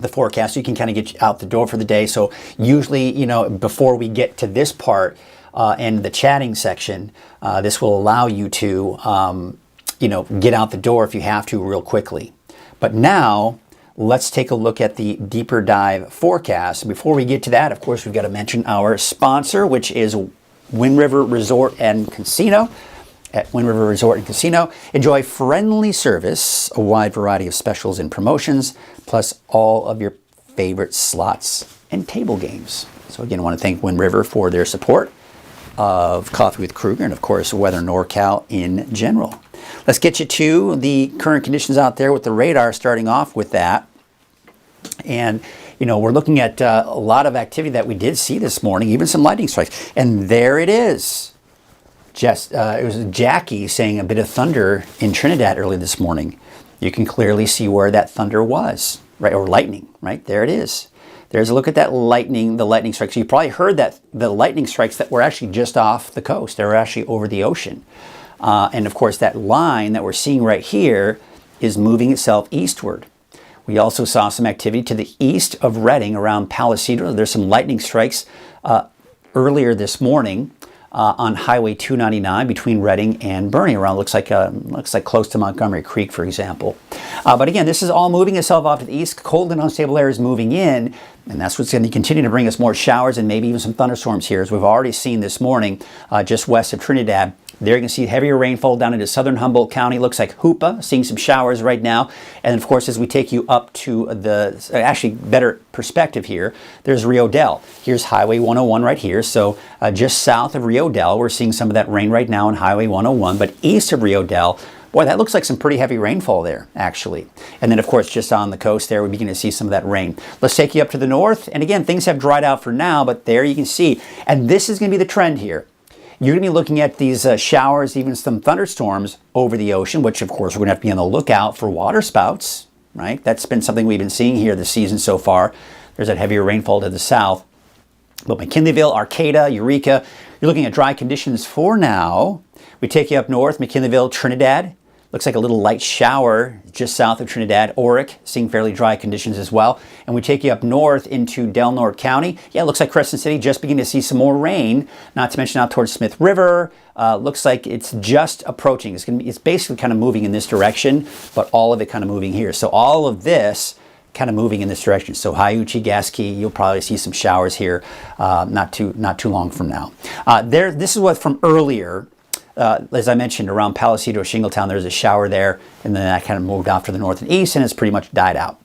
the forecast so you can kind of get out the door for the day. So usually, before we get to this part and the chatting section, this will allow you to, get out the door if you have to real quickly. But now, let's take a look at the deeper dive forecast. Before we get to that, of course, we've got to mention our sponsor, which is Wind River Resort and Casino. At Wind River Resort and Casino, enjoy friendly service, a wide variety of specials and promotions, plus all of your favorite slots and table games. So again, I want to thank Wind River for their support of Coffee with Krueger and, of course, Weather NorCal in general. Let's get you to the current conditions out there with the radar, starting off with that. And, we're looking at a lot of activity that we did see this morning, even some lightning strikes. And there it is. it was Jackie saying a bit of thunder in Trinidad early this morning. You can clearly see where that thunder was, right? Or lightning, right? There it is. There's a look at that lightning, the lightning strikes. So you probably heard that the lightning strikes that were actually just off the coast. They were actually over the ocean. And of course, that line that we're seeing right here is moving itself eastward. We also saw some activity to the east of Redding around Palisadro. There's some lightning strikes earlier this morning on Highway 299 between Redding and Burnie around, looks like close to Montgomery Creek, for example. But again, this is all moving itself off to the east. Cold and unstable air is moving in, and that's what's going to continue to bring us more showers and maybe even some thunderstorms here, as we've already seen this morning just west of Trinidad. There you can see heavier rainfall down into southern Humboldt County. Looks like Hoopa, seeing some showers right now. And of course, as we take you up to the, actually better perspective here, there's Rio Dell. Here's Highway 101 right here. So just south of Rio Dell, we're seeing some of that rain right now on Highway 101. But east of Rio Dell, boy, that looks like some pretty heavy rainfall there, actually. And then, of course, just on the coast there, we begin to see some of that rain. Let's take you up to the north. And again, things have dried out for now, but there you can see. And this is going to be the trend here. You're going to be looking at these showers, even some thunderstorms over the ocean, which, of course, we're going to have to be on the lookout for water spouts, right? That's been something we've been seeing here this season so far. There's that heavier rainfall to the south. But McKinleyville, Arcata, Eureka, you're looking at dry conditions for now. We take you up north, McKinleyville, Trinidad. Looks like a little light shower just south of Trinidad. Oric, seeing fairly dry conditions as well. And we take you up north into Del Norte County. Yeah, it looks like Crescent City just beginning to see some more rain, not to mention out towards Smith River. Looks like it's just approaching. It's basically kind of moving in this direction, but all of it kind of moving here. So all of this kind of moving in this direction. So Hiuchi, Gasquet, you'll probably see some showers here not too long from now. This is what from earlier. As I mentioned, around Palisadro, Shingletown, there's a shower there, and then that kind of moved off to the north and east, and it's pretty much died out.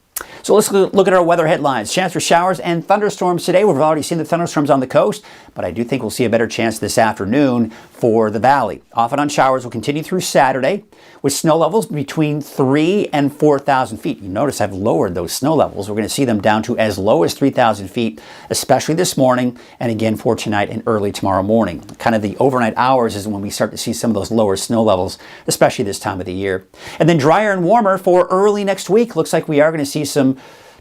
So let's look at our weather headlines. Chance for showers and thunderstorms today. We've already seen the thunderstorms on the coast, but I do think we'll see a better chance this afternoon for the valley. Off and on showers will continue through Saturday with snow levels between 3,000 and 4,000 feet. You notice I've lowered those snow levels. We're going to see them down to as low as 3,000 feet, especially this morning and again for tonight and early tomorrow morning. Kind of the overnight hours is when we start to see some of those lower snow levels, especially this time of the year. And then drier and warmer for early next week. Looks like we are going to see some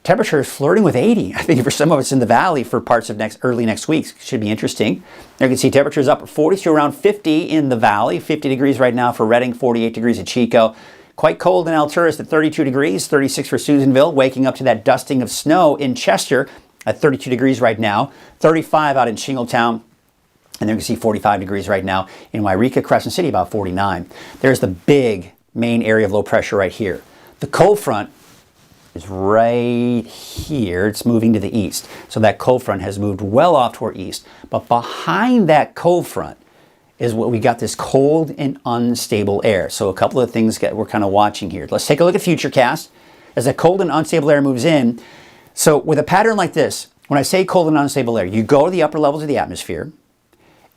temperatures flirting with 80. I think for some of us in the valley for parts of early next week. Should be interesting. There you can see temperatures up at 40 to around 50 in the valley. 50 degrees right now for Redding, 48 degrees at Chico. Quite cold in Alturas at 32 degrees, 36 for Susanville. Waking up to that dusting of snow in Chester at 32 degrees right now. 35 out in Shingletown. And there you can see 45 degrees right now in Wairika, Crescent City, about 49. There's the big main area of low pressure right here. The cold front is right here. It's moving to the east. So that cold front has moved well off toward east. But behind that cold front is what we got, this cold and unstable air. So a couple of things that we're kind of watching here. Let's take a look at Futurecast as that cold and unstable air moves in. So with a pattern like this, when I say cold and unstable air, you go to the upper levels of the atmosphere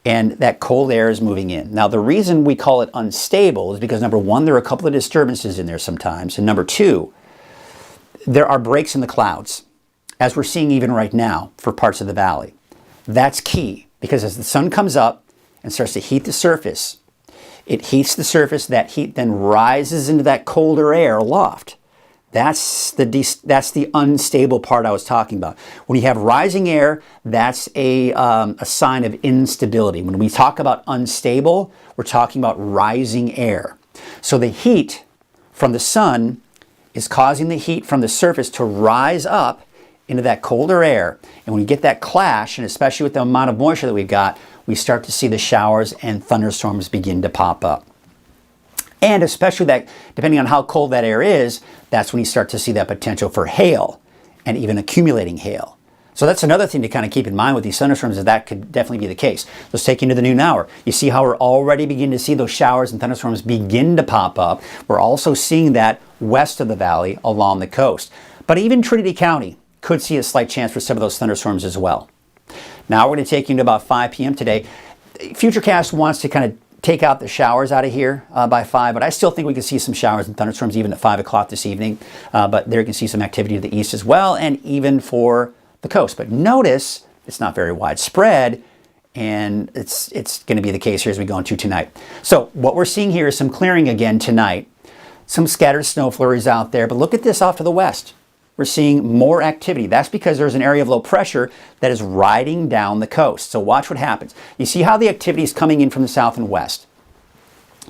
and that cold air is moving in. Now the reason we call it unstable is because number one, there are a couple of disturbances in there sometimes. And number two, there are breaks in the clouds, as we're seeing even right now for parts of the valley. That's key, because as the sun comes up and starts to heat the surface, it heats the surface, that heat then rises into that colder air aloft. That's the unstable part I was talking about. When you have rising air, that's a sign of instability. When we talk about unstable, we're talking about rising air. So the heat from the sun is causing the heat from the surface to rise up into that colder air. And when you get that clash, and especially with the amount of moisture that we've got, we start to see the showers and thunderstorms begin to pop up. And especially that, depending on how cold that air is, that's when you start to see that potential for hail and even accumulating hail. So that's another thing to kind of keep in mind with these thunderstorms, is that could definitely be the case. Let's take you into the noon hour. You see how we're already beginning to see those showers and thunderstorms begin to pop up. We're also seeing that west of the valley along the coast. But even Trinity County could see a slight chance for some of those thunderstorms as well. Now we're going to take you to about 5 p.m. today. Futurecast wants to kind of take out the showers out of here by 5, but I still think we can see some showers and thunderstorms even at 5 o'clock this evening. But there you can see some activity to the east as well, and even for the coast. But notice it's not very widespread, and it's going to be the case here as we go into tonight. So what we're seeing here is some clearing again tonight. Some scattered snow flurries out there, but look at this off to the west. We're seeing more activity. That's because there's an area of low pressure that is riding down the coast. So watch what happens. You see how the activity is coming in from the south and west.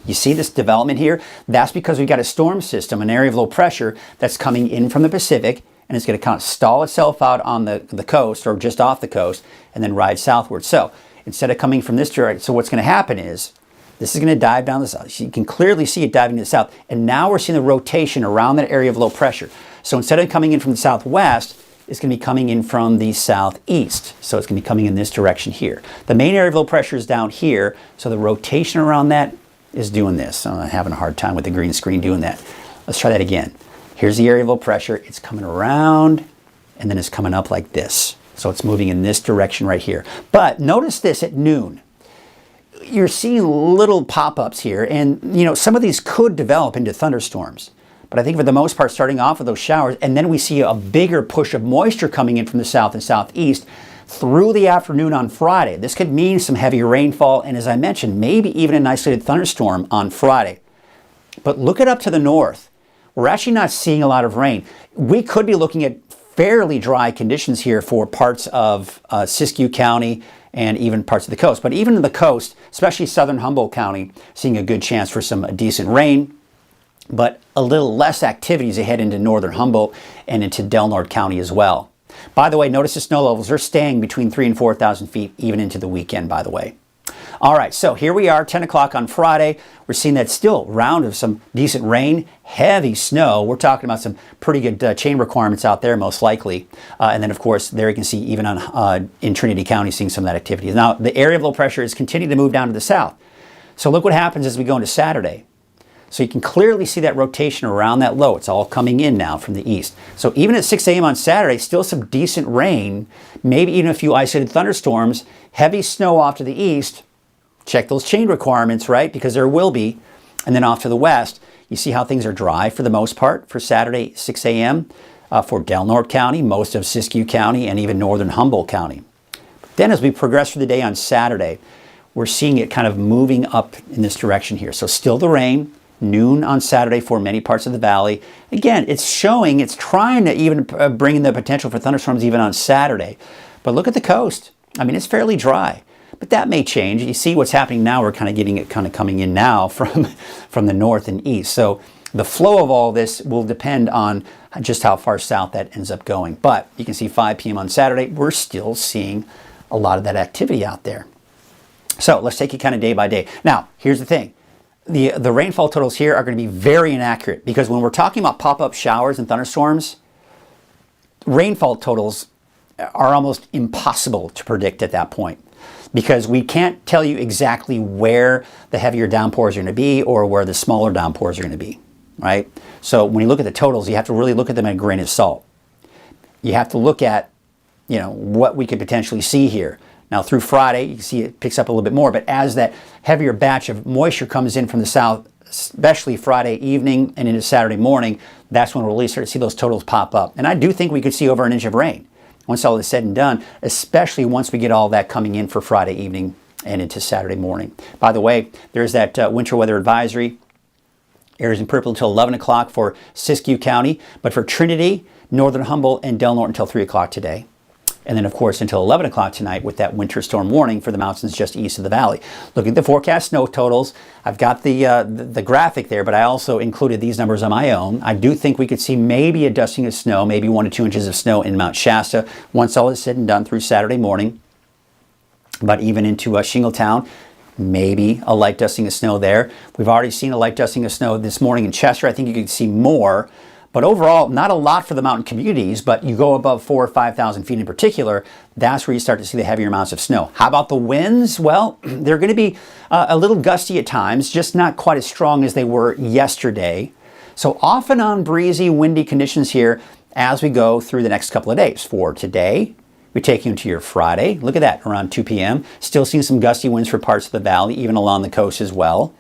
You see this development here? That's because we've got a storm system, an area of low pressure that's coming in from the Pacific, and it's going to kind of stall itself out on the coast or just off the coast and then ride southward. So instead of coming from this direction, so what's going to happen is this is going to dive down the south. You can clearly see it diving to the south. And now we're seeing the rotation around that area of low pressure. So instead of coming in from the southwest, it's going to be coming in from the southeast. So it's going to be coming in this direction here. The main area of low pressure is down here. So the rotation around that is doing this. I'm having a hard time with the green screen doing that. Let's try that again. Here's the area of low pressure. It's coming around and then it's coming up like this. So it's moving in this direction right here. But notice this at noon. You're seeing little pop-ups here, and some of these could develop into thunderstorms. But I think for the most part, starting off with those showers, and then we see a bigger push of moisture coming in from the south and southeast through the afternoon on Friday. This could mean some heavy rainfall, and as I mentioned, maybe even an isolated thunderstorm on Friday. But look it up to the north. We're actually not seeing a lot of rain. We could be looking at fairly dry conditions here for parts of Siskiyou County and even parts of the coast. But even in the coast, especially southern Humboldt County, seeing a good chance for some decent rain, but a little less activities ahead into northern Humboldt and into Del Norte County as well. By the way, notice the snow levels are staying between 3,000 and 4,000 feet even into the weekend, by the way. All right, so here we are, 10 o'clock on Friday. We're seeing that still round of some decent rain, heavy snow. We're talking about some pretty good chain requirements out there, most likely. And then, of course, there you can see even in Trinity County seeing some of that activity. Now, the area of low pressure is continuing to move down to the south. So look what happens as we go into Saturday. So you can clearly see that rotation around that low. It's all coming in now from the east. So even at 6 a.m. on Saturday, still some decent rain, maybe even a few isolated thunderstorms, heavy snow off to the east. Check those chain requirements, right? Because there will be. And then off to the west, you see how things are dry for the most part for Saturday, 6 a.m. For Del Norte County, most of Siskiyou County, and even northern Humboldt County. Then as we progress through the day on Saturday, we're seeing it kind of moving up in this direction here. So still the rain, noon on Saturday for many parts of the valley. Again, it's trying to even bring in the potential for thunderstorms even on Saturday. But look at the coast. I mean, it's fairly dry. But that may change. You see what's happening now. We're kind of getting it kind of coming in now from the north and east. So the flow of all this will depend on just how far south that ends up going. But you can see 5 p.m. on Saturday, we're still seeing a lot of that activity out there. So let's take it kind of day by day. Now, here's the thing. The rainfall totals here are going to be very inaccurate because when we're talking about pop-up showers and thunderstorms, rainfall totals are almost impossible to predict at that point because we can't tell you exactly where the heavier downpours are going to be or where the smaller downpours are going to be, right? So when you look at the totals, you have to really look at them at a grain of salt. You have to look at, what we could potentially see here. Now through Friday, you can see it picks up a little bit more, but as that heavier batch of moisture comes in from the south, especially Friday evening and into Saturday morning, that's when we'll really start to see those totals pop up. And I do think we could see over an inch of rain once all is said and done, especially once we get all that coming in for Friday evening and into Saturday morning. By the way, there's that winter weather advisory. Areas in purple until 11 o'clock for Siskiyou County, but for Trinity, northern Humboldt, and Del Norte until 3 o'clock today. And then, of course, until 11 o'clock tonight with that winter storm warning for the mountains just east of the valley. Look at the forecast snow totals. I've got the graphic there, but I also included these numbers on my own. I do think we could see maybe a dusting of snow, maybe 1 to 2 inches of snow in Mount Shasta once all is said and done through Saturday morning. But even into Shingletown, maybe a light dusting of snow there. We've already seen a light dusting of snow this morning in Chester. I think you could see more. But overall, not a lot for the mountain communities, but you go above 4,000 or 5,000 feet in particular, that's where you start to see the heavier amounts of snow. How about the winds? Well, they're going to be a little gusty at times, just not quite as strong as they were yesterday. So off and on breezy, windy conditions here as we go through the next couple of days. For today, we take you into your Friday. Look at that, around 2 p.m. Still seeing some gusty winds for parts of the valley, even along the coast as well.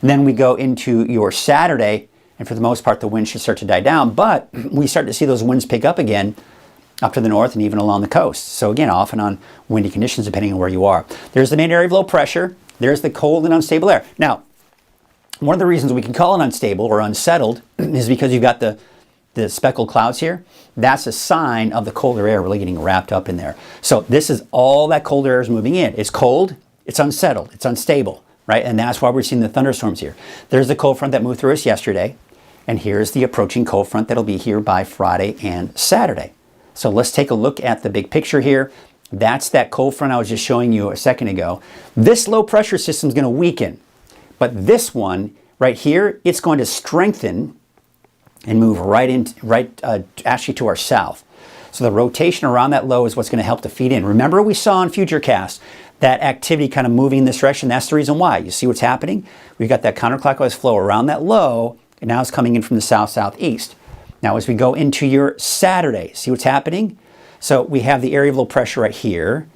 And then we go into your Saturday, and for the most part, the wind should start to die down, but we start to see those winds pick up again up to the north and even along the coast. So again, off and on windy conditions depending on where you are. There's the main area of low pressure. There's the cold and unstable air. Now, one of the reasons we can call it unstable or unsettled is because you've got the speckled clouds here. That's a sign of the colder air really getting wrapped up in there. So this is all that cold air is moving in. It's cold, it's unsettled, it's unstable, right? And that's why we're seeing the thunderstorms here. There's the cold front that moved through us yesterday. And here's the approaching cold front that'll be here by Friday and Saturday. So let's take a look at the big picture here. That's that cold front I was just showing you a second ago. This low pressure system is going to weaken. But this one right here, it's going to strengthen and move actually to our south. So the rotation around that low is what's going to help to feed in. Remember we saw in Futurecast that activity kind of moving in this direction. That's the reason why. You see what's happening? We've got that counterclockwise flow around that low, and now it's coming in from the south-southeast. Now as we go into your Saturday, see what's happening? So we have the area of low pressure right here.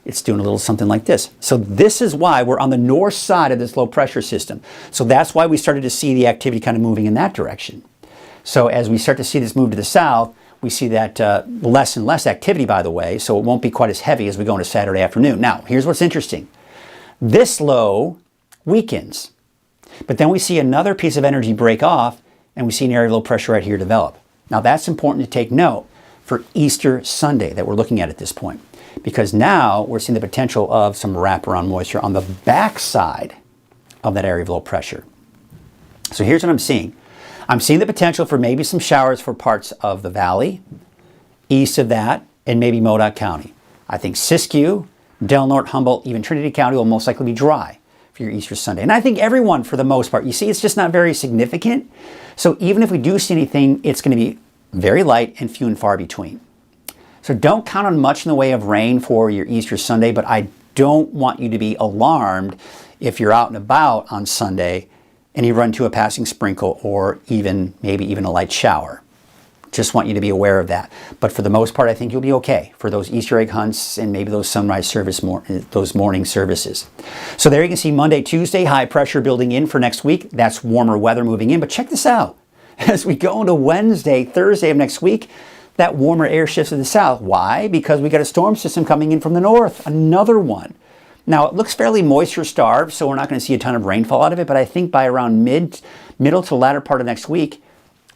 It's doing a little something like this. So this is why we're on the north side of this low pressure system. So that's why we started to see the activity kind of moving in that direction. So as we start to see this move to the south, we see that less and less activity, by the way, so it won't be quite as heavy as we go into Saturday afternoon. Now, here's what's interesting. This low weakens, but then we see another piece of energy break off, and we see an area of low pressure right here develop. Now, that's important to take note for Easter Sunday that we're looking at this point, because now we're seeing the potential of some wraparound moisture on the backside of that area of low pressure. So here's what I'm seeing. I'm seeing the potential for maybe some showers for parts of the valley, east of that, and maybe Modoc County. I think Siskiyou, Del Norte, Humboldt, even Trinity County will most likely be dry for your Easter Sunday. And I think everyone, for the most part, you see, it's just not very significant. So even if we do see anything, it's going to be very light and few and far between. So don't count on much in the way of rain for your Easter Sunday, but I don't want you to be alarmed if you're out and about on Sunday and you run into a passing sprinkle or maybe even a light shower. Just want you to be aware of that. But for the most part, I think you'll be okay for those Easter egg hunts and maybe those sunrise those morning services. So there you can see Monday, Tuesday, high pressure building in for next week. That's warmer weather moving in. But check this out. As we go into Wednesday, Thursday of next week, that warmer air shifts to the south. Why? Because we got a storm system coming in from the north, another one. Now, it looks fairly moisture-starved, so we're not going to see a ton of rainfall out of it, but I think by around middle to latter part of next week,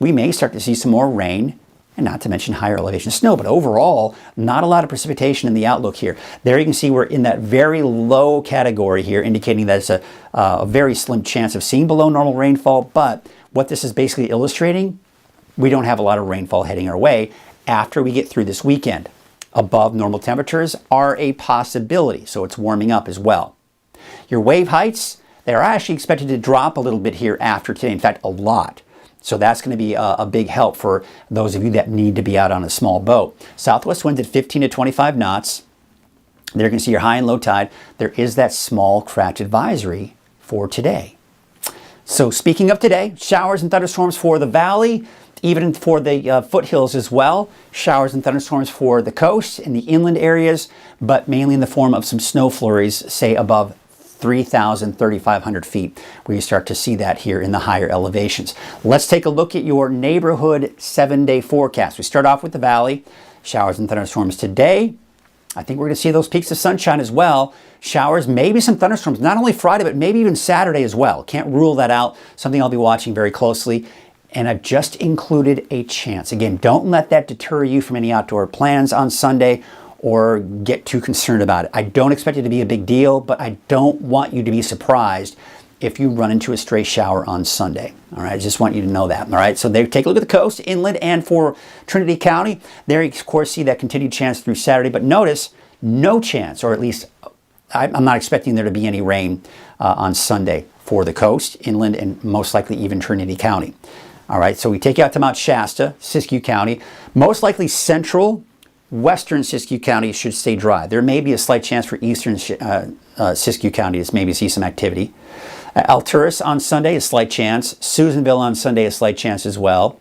we may start to see some more rain, and not to mention higher elevation snow, but overall, not a lot of precipitation in the outlook here. There you can see we're in that very low category here, indicating that it's a very slim chance of seeing below normal rainfall, but what this is basically illustrating, we don't have a lot of rainfall heading our way after we get through this weekend. Above normal temperatures are a possibility, so it's warming up as well. Your wave heights, they're actually expected to drop a little bit here after today, in fact, a lot. So that's going to be a big help for those of you that need to be out on a small boat. Southwest winds at 15 to 25 knots. There you can see your high and low tide. There is that small craft advisory for today. So speaking of today, showers and thunderstorms for the valley, even for the foothills as well. Showers and thunderstorms for the coast and the inland areas, but mainly in the form of some snow flurries, say above 3,000, 3,500 feet, where you start to see that here in the higher elevations. Let's take a look at your neighborhood 7-day forecast. We start off with the valley. Showers and thunderstorms today. I think we're going to see those peaks of sunshine as well. Showers, maybe some thunderstorms, not only Friday, but maybe even Saturday as well. Can't rule that out. Something I'll be watching very closely. And I've just included a chance. Again, don't let that deter you from any outdoor plans on Sunday or get too concerned about it. I don't expect it to be a big deal, but I don't want you to be surprised if you run into a stray shower on Sunday. All right, I just want you to know that. All right, so there, take a look at the coast, inland, and for Trinity County. There you, of course, see that continued chance through Saturday, but notice no chance, or at least I'm not expecting there to be any rain on Sunday for the coast, inland, and most likely even Trinity County. All right, so we take you out to Mount Shasta, Siskiyou County. Most likely central, western Siskiyou County should stay dry. There may be a slight chance for eastern Siskiyou County to maybe see some activity. Alturas on Sunday, a slight chance. Susanville on Sunday, a slight chance as well.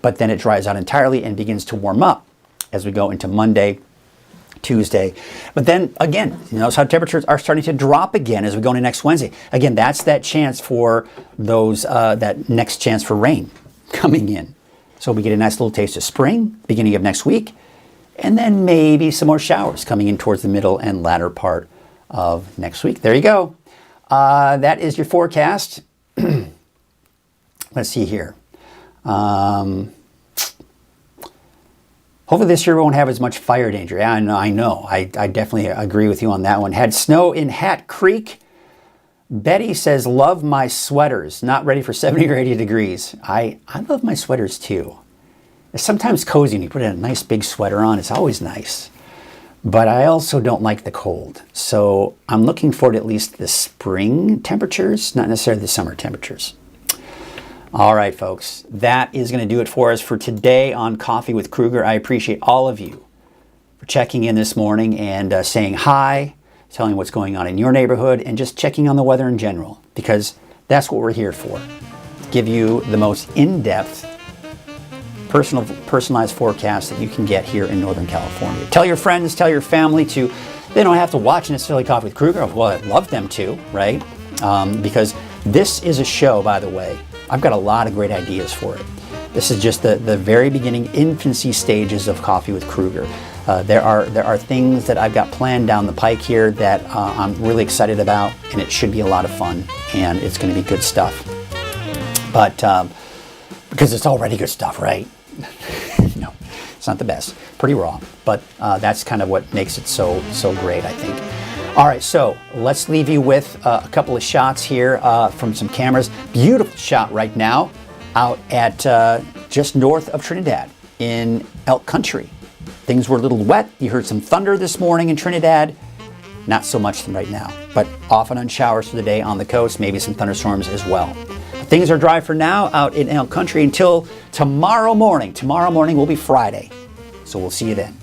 But then it dries out entirely and begins to warm up as we go into Monday, Tuesday. But then again, you notice how temperatures are starting to drop again as we go into next Wednesday. Again, that's that chance for those, that next chance for rain coming in. So we get a nice little taste of spring beginning of next week. and then maybe some more showers coming in towards the middle and latter part of next week. There you go. That is your forecast. Let's see here. Hopefully this year won't have as much fire danger. Yeah, I know. I definitely agree with you on that one. Had snow in Hat Creek. Betty says, love my sweaters. Not ready for 70 or 80 degrees. I love my sweaters too. It's sometimes cozy when you put a nice big sweater on. It's always nice. But I also don't like the cold. So I'm looking forward to at least the spring temperatures, not necessarily the summer temperatures. All right, folks. That is going to do it for us for today on Coffee with Krueger. I appreciate all of you for checking in this morning and saying hi, telling what's going on in your neighborhood, and just checking on the weather in general, because that's what we're here for. To give you the most in-depth, personalized forecast that you can get here in Northern California. Tell your friends, tell your family to, they don't have to watch necessarily Coffee with Krueger. Well, I'd love them to, right? Because this is a show, by the way, I've got a lot of great ideas for it. This is just the very beginning infancy stages of Coffee with Krueger. There are things that I've got planned down the pike here that I'm really excited about, and it should be a lot of fun, and it's going to be good stuff. But because it's already good stuff, right? No, it's not the best. Pretty raw, but that's kind of what makes it so great, I think. All right, so let's leave you with a couple of shots here from some cameras. Beautiful shot right now out at just north of Trinidad in Elk Country. Things were a little wet. You heard some thunder this morning in Trinidad. Not so much right now, but off and on showers for the day on the coast, maybe some thunderstorms as well. But things are dry for now out in Elk Country until tomorrow morning. Tomorrow morning will be Friday, so we'll see you then.